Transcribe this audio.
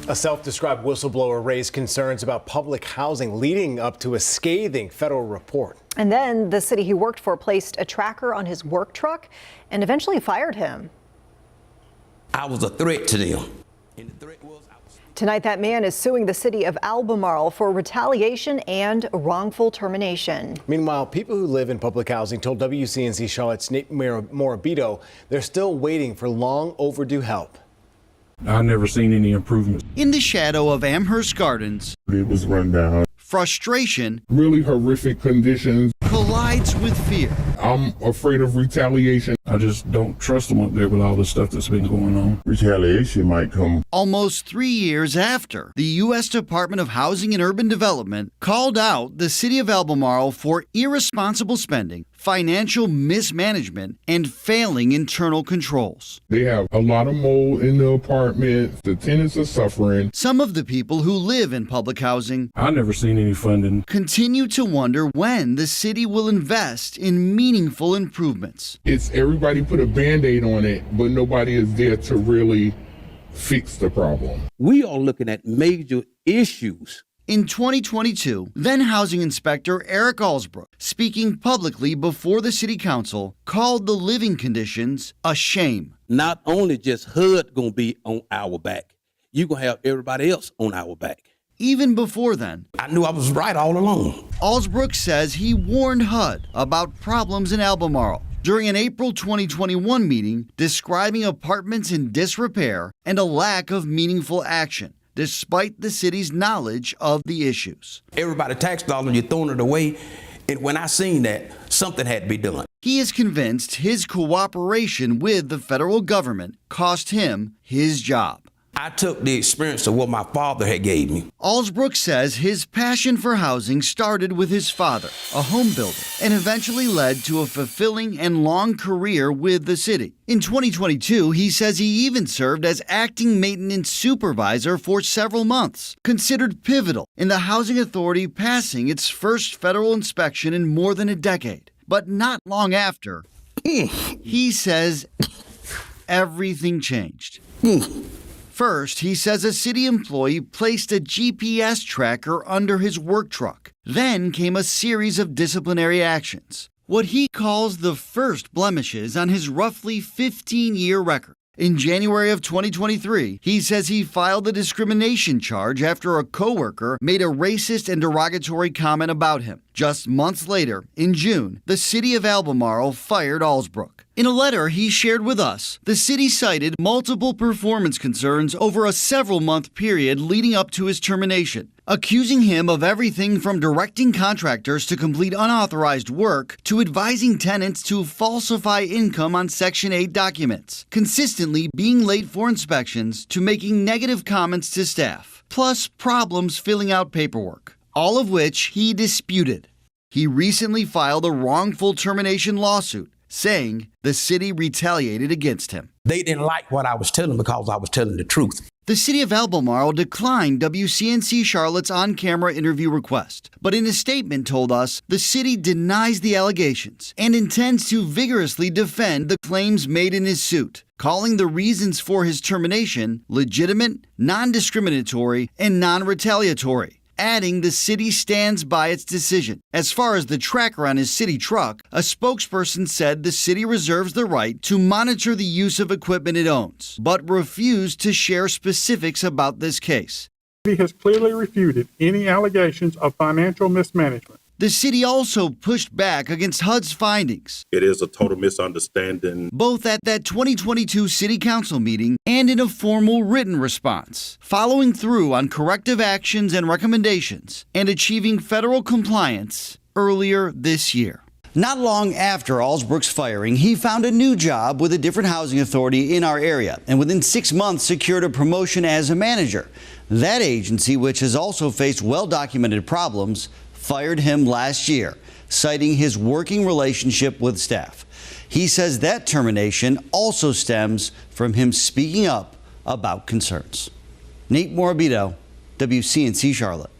A self-described whistleblower raised concerns about public housing, leading up to a scathing federal report. And then the city he worked for placed a tracker on his work truck and eventually fired him. I was a threat to them. And the threat was Tonight, that man is suing the city of Albemarle for retaliation and wrongful termination. Meanwhile, people who live in public housing told WCNC Charlotte's Nate Morabito they're still waiting for long overdue help. I've never seen any improvements. In the shadow of Amherst Gardens, it was run down. Frustration, Really horrific conditions. collides with fear. I'm afraid of retaliation. I just don't trust them up there with all the stuff that's been going on. Retaliation might come. Almost 3 years after, the U.S. Department of Housing and Urban Development called out the city of Albemarle for irresponsible spending, financial mismanagement, and failing internal controls. They have a lot of mold in the apartment. The tenants are suffering. Some of the people who live in public housing I've never seen any funding. continue to wonder when the city will invest in meaningful improvements. It's everybody put a Band-Aid on it, but nobody is there to really fix the problem. we are looking at major issues. In 2022, then Housing Inspector Eric Allsbrook, speaking publicly before the City Council, called the living conditions a shame. Not only just HUD gonna be on our back, you gonna have everybody else on our back. Even before then, I knew I was right all along. Allsbrook says he warned HUD about problems in Albemarle during an April 2021 meeting describing apartments in disrepair and a lack of meaningful action, despite the city's knowledge of the issues. Everybody tax dollars, you're throwing it away. And when I seen that, something had to be done. He is convinced his cooperation with the federal government cost him his job. I took the experience of what my father had gave me. Allsbrook says his passion for housing started with his father, a home builder, and eventually led to a fulfilling and long career with the city. In 2022, he says he even served as acting maintenance supervisor for several months, considered pivotal in the Housing Authority passing its first federal inspection in more than a decade. But not long after, he says everything changed. First, he says a city employee placed a GPS tracker under his work truck. Then came a series of disciplinary actions, what he calls the first blemishes on his roughly 15-year record. In January of 2023, he says he filed a discrimination charge after a coworker made a racist and derogatory comment about him. Just months later, in June, the city of Albemarle fired Allsbrook. In a letter he shared with us, the city cited multiple performance concerns over a several-month period leading up to his termination, accusing him of everything from directing contractors to complete unauthorized work to advising tenants to falsify income on Section 8 documents, consistently being late for inspections to making negative comments to staff, plus problems filling out paperwork, all of which he disputed. He recently filed a wrongful termination lawsuit, saying the city retaliated against him. They didn't like what I was telling because I was telling the truth. The city of Albemarle declined WCNC Charlotte's on-camera interview request, but in a statement told us the city denies the allegations and intends to vigorously defend the claims made in his suit, calling the reasons for his termination legitimate, non-discriminatory, and non-retaliatory, adding the city stands by its decision. As far as the tracker on his city truck, a spokesperson said the city reserves the right to monitor the use of equipment it owns, but refused to share specifics about this case. He has clearly refuted any allegations of financial mismanagement. The city also pushed back against HUD's findings, It is a total misunderstanding. both at that 2022 City Council meeting and in a formal written response, following through on corrective actions and recommendations and achieving federal compliance earlier this year. Not long after Allsbrook's firing, he found a new job with a different housing authority in our area and within 6 months secured a promotion as a manager. That agency, which has also faced well-documented problems, fired him last year, citing his working relationship with staff. He says that termination also stems from him speaking up about concerns. Nate Morabito, WCNC Charlotte.